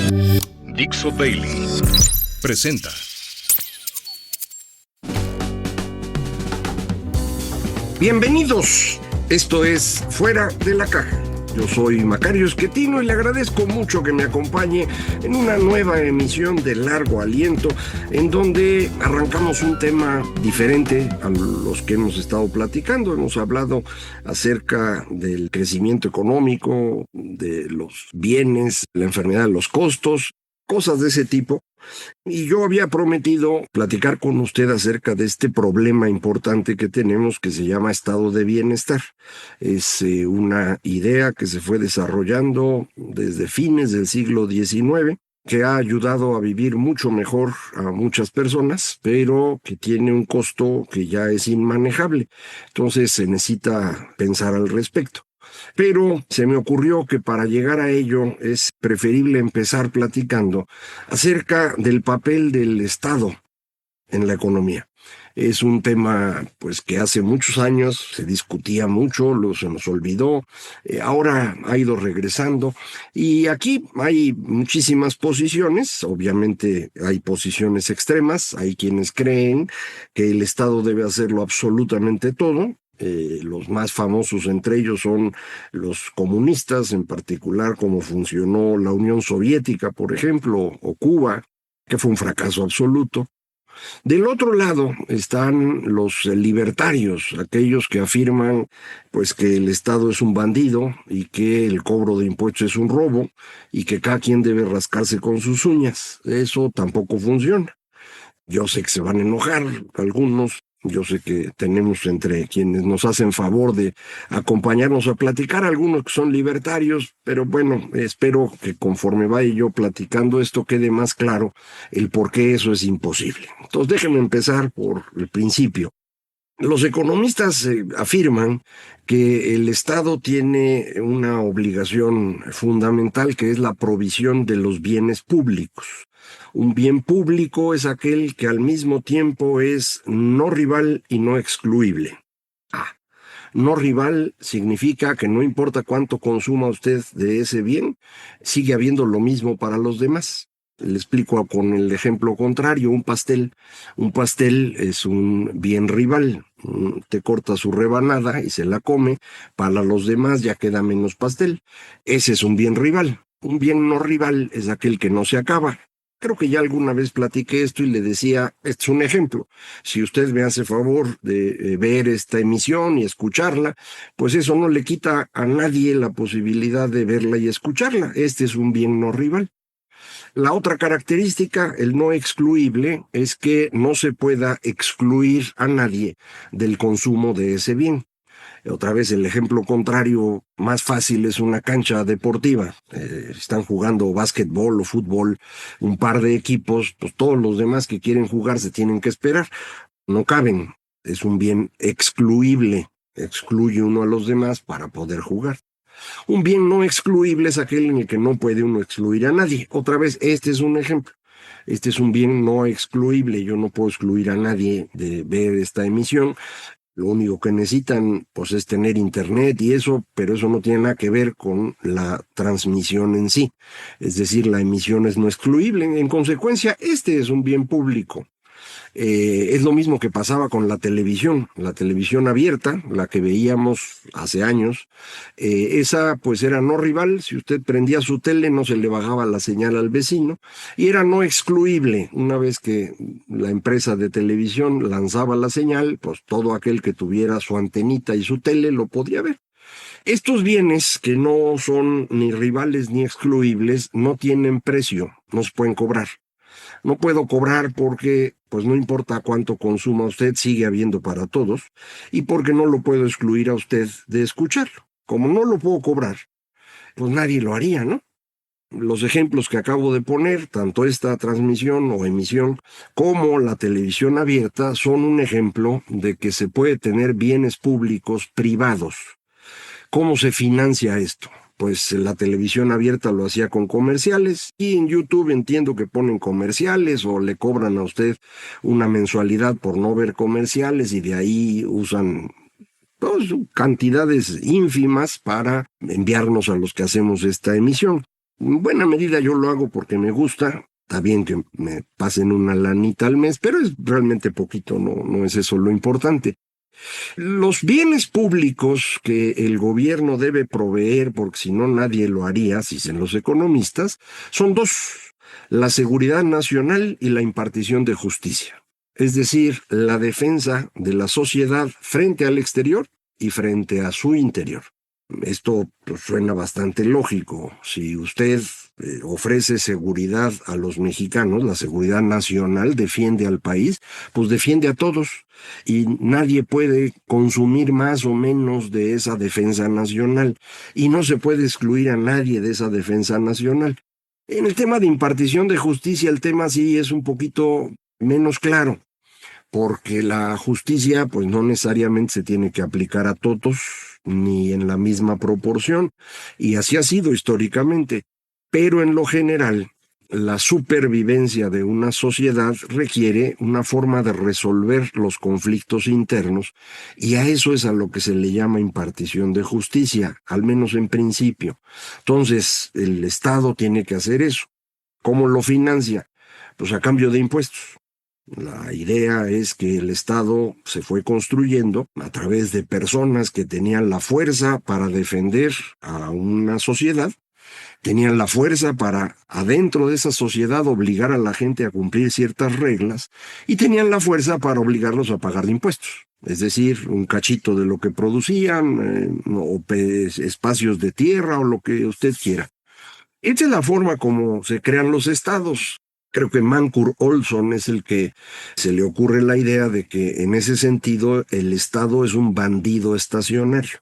Dixo Daily presenta. Bienvenidos, esto es Fuera de la Caja. Yo soy Macario Esquetino y le agradezco mucho que me acompañe en una nueva emisión de Largo Aliento, en donde arrancamos un tema diferente a los que hemos estado platicando. Hemos hablado acerca del crecimiento económico, de los bienes, la enfermedad, los costos, cosas de ese tipo. Y yo había prometido platicar con usted acerca de este problema importante que tenemos que se llama estado de bienestar. Es una idea que se fue desarrollando desde fines del siglo XIX, que ha ayudado a vivir mucho mejor a muchas personas, pero que tiene un costo que ya es inmanejable. Entonces se necesita pensar al respecto. Pero se me ocurrió que para llegar a ello es preferible empezar platicando acerca del papel del Estado en la economía. Es un tema pues que hace muchos años se discutía mucho, se nos olvidó, ahora ha ido regresando y aquí hay muchísimas posiciones. Obviamente hay posiciones extremas, hay quienes creen que el Estado debe hacerlo absolutamente todo. Los más famosos entre ellos son los comunistas, en particular cómo funcionó la Unión Soviética, por ejemplo, o Cuba, que fue un fracaso absoluto. Del otro lado están los libertarios, aquellos que afirman pues que el Estado es un bandido y que el cobro de impuestos es un robo y que cada quien debe rascarse con sus uñas. Eso tampoco funciona. Yo sé que se van a enojar algunos. Yo sé que tenemos entre quienes nos hacen favor de acompañarnos a platicar algunos que son libertarios, pero bueno, espero que conforme vaya yo platicando esto quede más claro el por qué eso es imposible. Entonces déjenme empezar por el principio. Los economistas afirman que el Estado tiene una obligación fundamental que es la provisión de los bienes públicos. Un bien público es aquel que al mismo tiempo es no rival y no excluible. No rival significa que no importa cuánto consuma usted de ese bien, sigue habiendo lo mismo para los demás. Le explico con el ejemplo contrario, un pastel. Un pastel es un bien rival. Te corta su rebanada y se la come. Para los demás ya queda menos pastel. Ese es un bien rival. Un bien no rival es aquel que no se acaba. Creo que ya alguna vez platiqué esto y le decía, este es un ejemplo. Si usted me hace favor de ver esta emisión y escucharla, pues eso no le quita a nadie la posibilidad de verla y escucharla. Este es un bien no rival. La otra característica, el no excluible, es que no se pueda excluir a nadie del consumo de ese bien. Otra vez el ejemplo contrario más fácil es una cancha deportiva. Están jugando básquetbol o fútbol un par de equipos, pues todos los demás que quieren jugar se tienen que esperar. No caben. Es un bien excluible. Excluye uno a los demás para poder jugar. Un bien no excluible es aquel en el que no puede uno excluir a nadie. Otra vez, este es un ejemplo. Este es un bien no excluible. Yo no puedo excluir a nadie de ver esta emisión. Lo único que necesitan pues es tener internet y eso, pero eso no tiene nada que ver con la transmisión en sí. Es decir, la emisión es no excluible. En consecuencia, este es un bien público. Es lo mismo que pasaba con la televisión abierta, la que veíamos hace años. Esa pues era no rival. Si usted prendía su tele no se le bajaba la señal al vecino y era no excluible. Una vez que la empresa de televisión lanzaba la señal, pues todo aquel que tuviera su antenita y su tele lo podía ver. Estos bienes que no son ni rivales ni excluibles no tienen precio, no se pueden cobrar. No puedo cobrar porque, pues no importa cuánto consuma usted, sigue habiendo para todos, y porque no lo puedo excluir a usted de escucharlo. Como no lo puedo cobrar, pues nadie lo haría, ¿no? Los ejemplos que acabo de poner, tanto esta transmisión o emisión como la televisión abierta, son un ejemplo de que se puede tener bienes públicos privados. ¿Cómo se financia esto? Pues la televisión abierta lo hacía con comerciales y en YouTube entiendo que ponen comerciales o le cobran a usted una mensualidad por no ver comerciales y de ahí usan pues, cantidades ínfimas para enviarnos a los que hacemos esta emisión. En buena medida yo lo hago porque me gusta. Está bien que me pasen una lanita al mes, pero es realmente poquito, no es eso lo importante. Los bienes públicos que el gobierno debe proveer, porque si no nadie lo haría, si dicen los economistas, son dos: la seguridad nacional y la impartición de justicia. Es decir, la defensa de la sociedad frente al exterior y frente a su interior. Esto pues, suena bastante lógico. Si usted ofrece seguridad a los mexicanos, la seguridad nacional defiende al país, pues defiende a todos y nadie puede consumir más o menos de esa defensa nacional y no se puede excluir a nadie de esa defensa nacional. En el tema de impartición de justicia, el tema sí es un poquito menos claro, porque la justicia pues no necesariamente se tiene que aplicar a todos ni en la misma proporción, y así ha sido históricamente, pero en lo general la supervivencia de una sociedad requiere una forma de resolver los conflictos internos, y a eso es a lo que se le llama impartición de justicia, al menos en principio. Entonces, el Estado tiene que hacer eso. ¿Cómo lo financia? Pues a cambio de impuestos. La idea es que el Estado se fue construyendo a través de personas que tenían la fuerza para defender a una sociedad, tenían la fuerza para, adentro de esa sociedad, obligar a la gente a cumplir ciertas reglas y tenían la fuerza para obligarlos a pagar impuestos. Es decir, un cachito de lo que producían, o espacios de tierra o lo que usted quiera. Esta es la forma como se crean los estados. Creo que Mancur Olson es el que se le ocurre la idea de que en ese sentido el Estado es un bandido estacionario.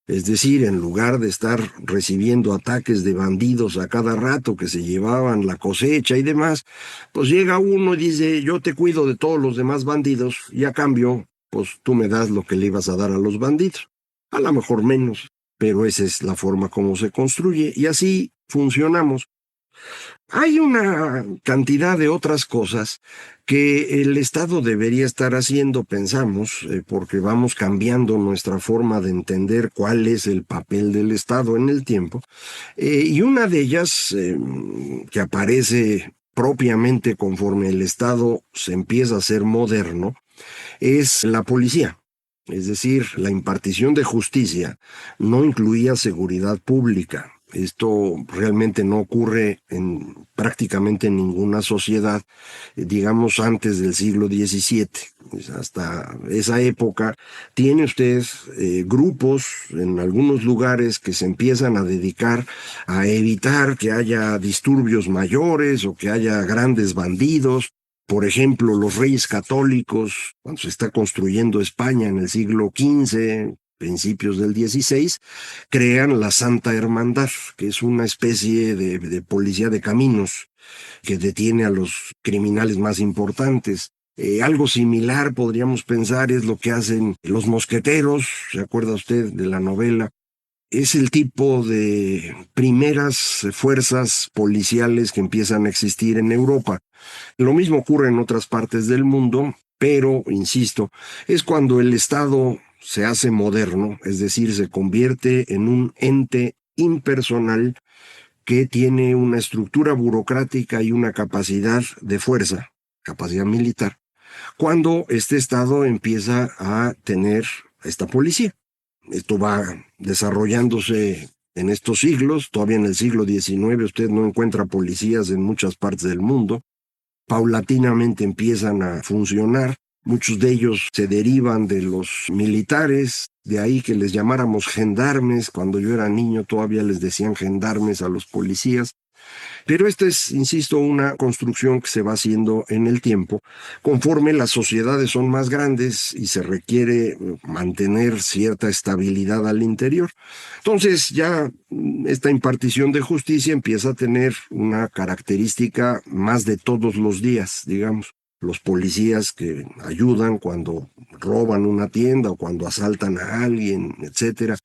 Es decir, en lugar de estar recibiendo ataques de bandidos a cada rato que se llevaban la cosecha y demás, pues llega uno y dice, yo te cuido de todos los demás bandidos y a cambio, pues tú me das lo que le ibas a dar a los bandidos. A lo mejor menos, pero esa es la forma como se construye y así funcionamos. Hay una cantidad de otras cosas que el Estado debería estar haciendo, pensamos, porque vamos cambiando nuestra forma de entender cuál es el papel del Estado en el tiempo. Y una de ellas, que aparece propiamente conforme el Estado se empieza a ser moderno, es la policía. Es decir, la impartición de justicia no incluía seguridad pública. Esto realmente no ocurre en prácticamente ninguna sociedad, digamos antes del siglo XVII. Pues hasta esa época tiene usted grupos en algunos lugares que se empiezan a dedicar a evitar que haya disturbios mayores o que haya grandes bandidos. Por ejemplo, los reyes católicos, cuando se está construyendo España en el siglo XV, principios del XVI, crean la Santa Hermandad, que es una especie de policía de caminos que detiene a los criminales más importantes. Algo similar podríamos pensar es lo que hacen los mosqueteros, ¿se acuerda usted de la novela? Es el tipo de primeras fuerzas policiales que empiezan a existir en Europa. Lo mismo ocurre en otras partes del mundo, pero, insisto, es cuando el Estado se hace moderno, es decir, se convierte en un ente impersonal que tiene una estructura burocrática y una capacidad de fuerza, capacidad militar, cuando este Estado empieza a tener esta policía. Esto va desarrollándose en estos siglos. Todavía en el siglo XIX usted no encuentra policías en muchas partes del mundo. Paulatinamente empiezan a funcionar. Muchos de ellos se derivan de los militares, de ahí que les llamáramos gendarmes. Cuando yo era niño todavía les decían gendarmes a los policías. Pero esta es, insisto, una construcción que se va haciendo en el tiempo, conforme las sociedades son más grandes y se requiere mantener cierta estabilidad al interior. Entonces ya esta impartición de justicia empieza a tener una característica más de todos los días, digamos. Los policías que ayudan cuando roban una tienda o cuando asaltan a alguien, etcétera.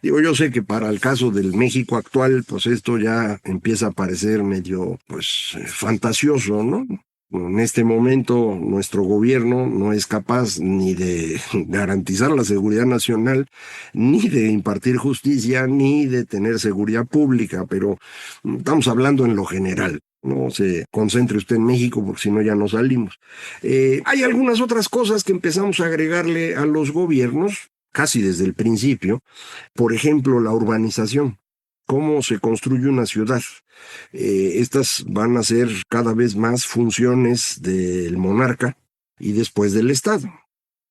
Digo, yo sé que para el caso del México actual, pues esto ya empieza a parecer medio, fantasioso, ¿no? En este momento, nuestro gobierno no es capaz ni de garantizar la seguridad nacional, ni de impartir justicia, ni de tener seguridad pública, pero estamos hablando en lo general. No se concentre usted en México porque si no ya no salimos. Hay algunas otras cosas que empezamos a agregarle a los gobiernos, casi desde el principio. Por ejemplo, la urbanización. ¿Cómo se construye una ciudad? Estas van a ser cada vez más funciones del monarca y después del Estado.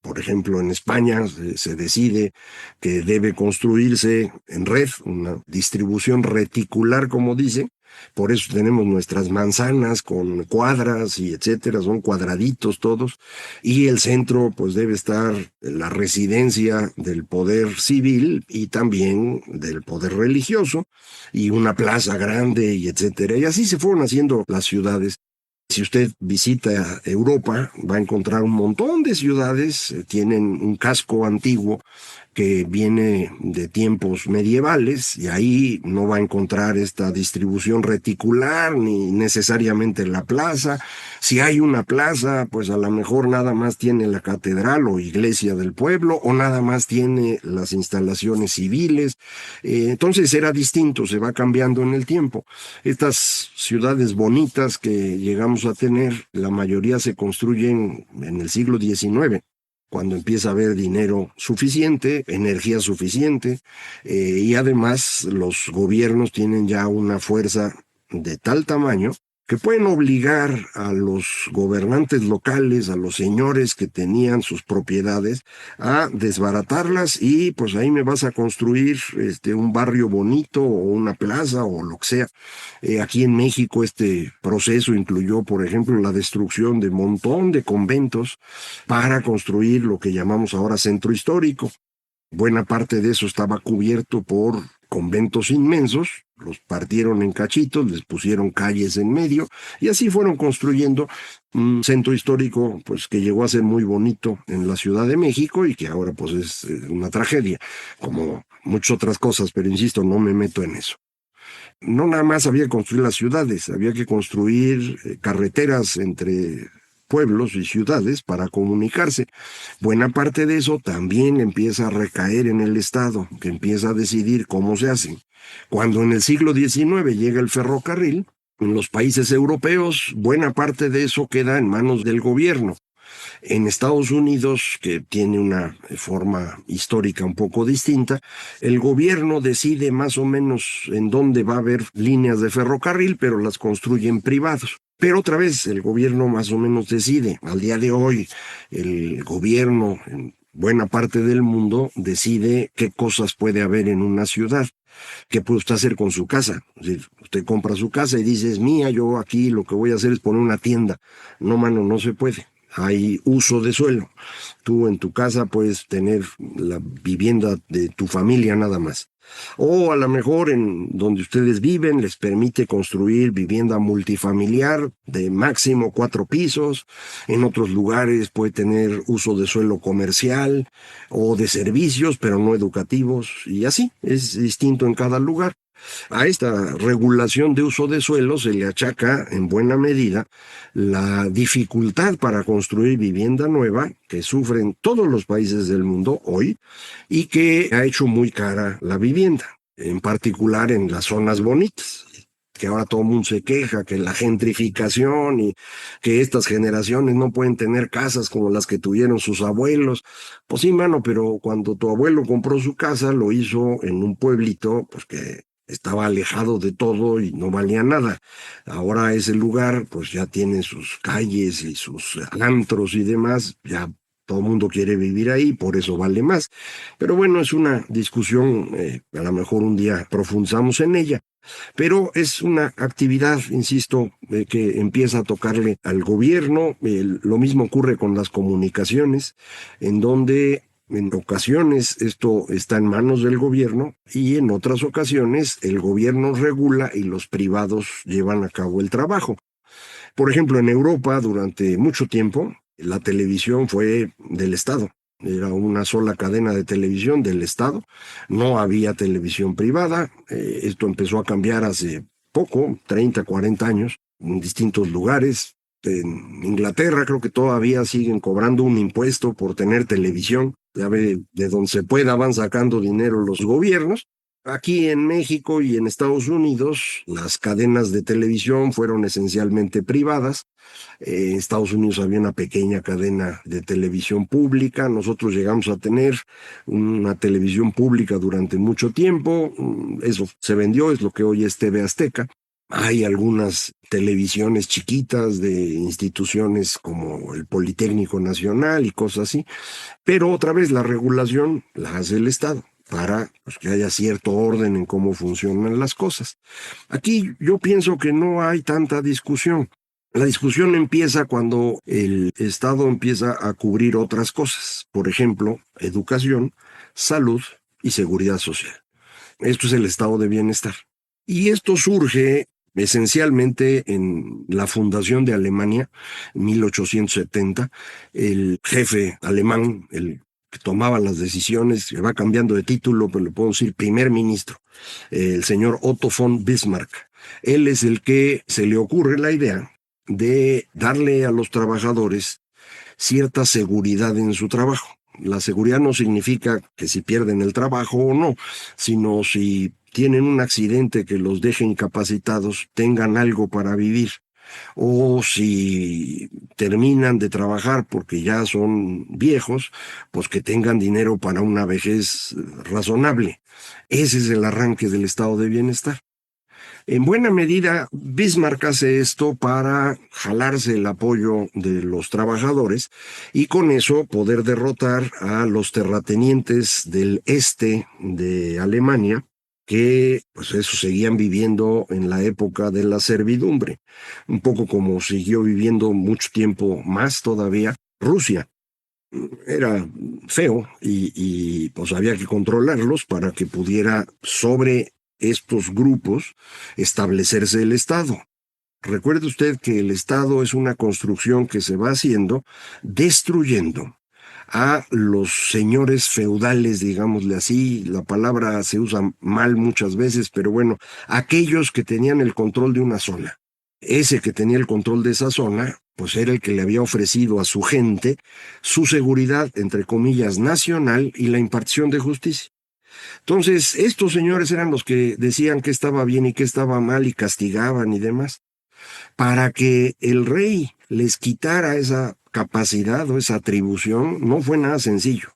Por ejemplo, en España se decide que debe construirse en red, una distribución reticular, como dice. Por eso tenemos nuestras manzanas con cuadras y etcétera, son cuadraditos todos. Y el centro, pues debe estar la residencia del poder civil y también del poder religioso, y una plaza grande y etcétera. Y así se fueron haciendo las ciudades. Si usted visita Europa, va a encontrar un montón de ciudades, tienen un casco antiguo que viene de tiempos medievales y ahí no va a encontrar esta distribución reticular ni necesariamente la plaza. Si hay una plaza, pues a lo mejor nada más tiene la catedral o iglesia del pueblo o nada más tiene las instalaciones civiles. Entonces era distinto, se va cambiando en el tiempo. Estas ciudades bonitas que llegamos a tener, la mayoría se construyen en el siglo XIX, cuando empieza a haber dinero suficiente, energía suficiente, y además los gobiernos tienen ya una fuerza de tal tamaño que pueden obligar a los gobernantes locales, a los señores que tenían sus propiedades, a desbaratarlas y pues ahí me vas a construir un barrio bonito o una plaza o lo que sea. Aquí en México este proceso incluyó, por ejemplo, la destrucción de un montón de conventos para construir lo que llamamos ahora centro histórico. Buena parte de eso estaba cubierto por conventos inmensos, los partieron en cachitos, les pusieron calles en medio y así fueron construyendo un centro histórico pues que llegó a ser muy bonito en la Ciudad de México y que ahora pues es una tragedia, como muchas otras cosas, pero insisto, no me meto en eso. No nada más había que construir las ciudades, había que construir carreteras entre pueblos y ciudades para comunicarse. Buena parte de eso también empieza a recaer en el Estado, que empieza a decidir cómo se hace. Cuando en el siglo XIX llega el ferrocarril, en los países europeos, buena parte de eso queda en manos del gobierno. En Estados Unidos, que tiene una forma histórica un poco distinta, el gobierno decide más o menos en dónde va a haber líneas de ferrocarril, pero las construyen privados. Pero otra vez, el gobierno más o menos decide. Al día de hoy, el gobierno en buena parte del mundo decide qué cosas puede haber en una ciudad, qué puede usted hacer con su casa. Es decir, usted compra su casa y dice, es mía, yo aquí lo que voy a hacer es poner una tienda. No, mano, no se puede. Hay uso de suelo. Tú en tu casa puedes tener la vivienda de tu familia nada más. O a lo mejor en donde ustedes viven les permite construir vivienda multifamiliar de máximo 4 pisos. En otros lugares puede tener uso de suelo comercial o de servicios, pero no educativos. Y así, es distinto en cada lugar. A esta regulación de uso de suelo se le achaca en buena medida la dificultad para construir vivienda nueva que sufren todos los países del mundo hoy y que ha hecho muy cara la vivienda, en particular en las zonas bonitas, que ahora todo el mundo se queja, que la gentrificación y que estas generaciones no pueden tener casas como las que tuvieron sus abuelos. Pues sí, mano, pero cuando tu abuelo compró su casa, lo hizo en un pueblito, pues que estaba alejado de todo y no valía nada. Ahora ese lugar, pues ya tiene sus calles y sus antros y demás, ya todo el mundo quiere vivir ahí, por eso vale más. Pero bueno, es una discusión, a lo mejor un día profundizamos en ella. Pero es una actividad, insisto, que empieza a tocarle al gobierno. Lo mismo ocurre con las comunicaciones, en donde en ocasiones esto está en manos del gobierno y en otras ocasiones el gobierno regula y los privados llevan a cabo el trabajo. Por ejemplo, en Europa durante mucho tiempo la televisión fue del Estado. Era una sola cadena de televisión del Estado, no había televisión privada. Esto empezó a cambiar hace poco, 30, 40 años, en distintos lugares. En Inglaterra creo que todavía siguen cobrando un impuesto por tener televisión. Ya ve, de donde se pueda van sacando dinero los gobiernos. Aquí en México y en Estados Unidos, las cadenas de televisión fueron esencialmente privadas. En Estados Unidos había una pequeña cadena de televisión pública. Nosotros llegamos a tener una televisión pública durante mucho tiempo. Eso se vendió, es lo que hoy es TV Azteca. Hay algunas televisiones chiquitas de instituciones como el Politécnico Nacional y cosas así, pero otra vez la regulación la hace el Estado para que haya cierto orden en cómo funcionan las cosas. Aquí yo pienso que no hay tanta discusión. La discusión empieza cuando el Estado empieza a cubrir otras cosas, por ejemplo, educación, salud y seguridad social. Esto es el estado de bienestar. Y esto surge esencialmente en la fundación de Alemania, en 1870, el jefe alemán, el que tomaba las decisiones, que va cambiando de título, pero le puedo decir primer ministro, el señor Otto von Bismarck. Él es el que se le ocurre la idea de darle a los trabajadores cierta seguridad en su trabajo. La seguridad no significa que si pierden el trabajo o no, sino si tienen un accidente que los deje incapacitados, tengan algo para vivir. O si terminan de trabajar porque ya son viejos, pues que tengan dinero para una vejez razonable. Ese es el arranque del estado de bienestar. En buena medida, Bismarck hace esto para jalarse el apoyo de los trabajadores y con eso poder derrotar a los terratenientes del este de Alemania, que pues eso seguían viviendo en la época de la servidumbre, un poco como siguió viviendo mucho tiempo más todavía Rusia. Era feo y pues había que controlarlos para que pudiera sobre estos grupos establecerse el Estado. Recuerde usted que el Estado es una construcción que se va haciendo destruyendo a los señores feudales, digámosle así. La palabra se usa mal muchas veces, pero bueno, aquellos que tenían el control de una zona. Ese que tenía el control de esa zona, pues era el que le había ofrecido a su gente su seguridad, entre comillas, nacional y la impartición de justicia. Entonces, estos señores eran los que decían qué estaba bien y qué estaba mal y castigaban y demás. Para que el rey les quitara esa capacidad o esa atribución, no fue nada sencillo.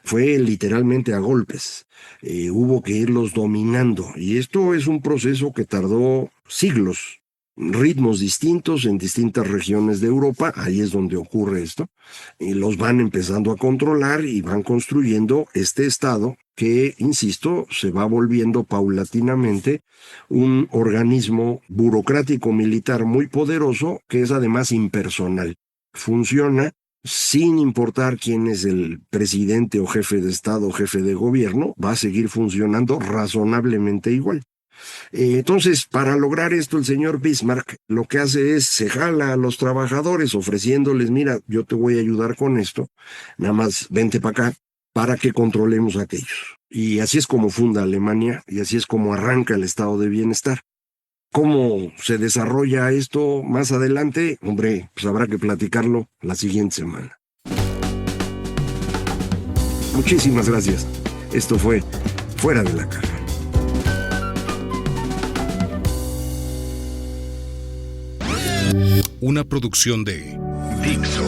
Fue literalmente a golpes. Hubo que irlos dominando. Y esto es un proceso que tardó siglos. Ritmos distintos en distintas regiones de Europa, ahí es donde ocurre esto, y los van empezando a controlar y van construyendo este Estado que, insisto, se va volviendo paulatinamente un organismo burocrático militar muy poderoso que es además impersonal. Funciona sin importar quién es el presidente o jefe de Estado o jefe de gobierno, va a seguir funcionando razonablemente igual. Entonces, para lograr esto, el señor Bismarck lo que hace es, se jala a los trabajadores ofreciéndoles, mira, yo te voy a ayudar con esto, nada más vente para acá, para que controlemos a aquellos. Y así es como funda Alemania, y así es como arranca el estado de bienestar. ¿Cómo se desarrolla esto más adelante? Hombre, pues habrá que platicarlo la siguiente semana. Muchísimas gracias. Esto fue Fuera de la Caja. Una producción de Dixo.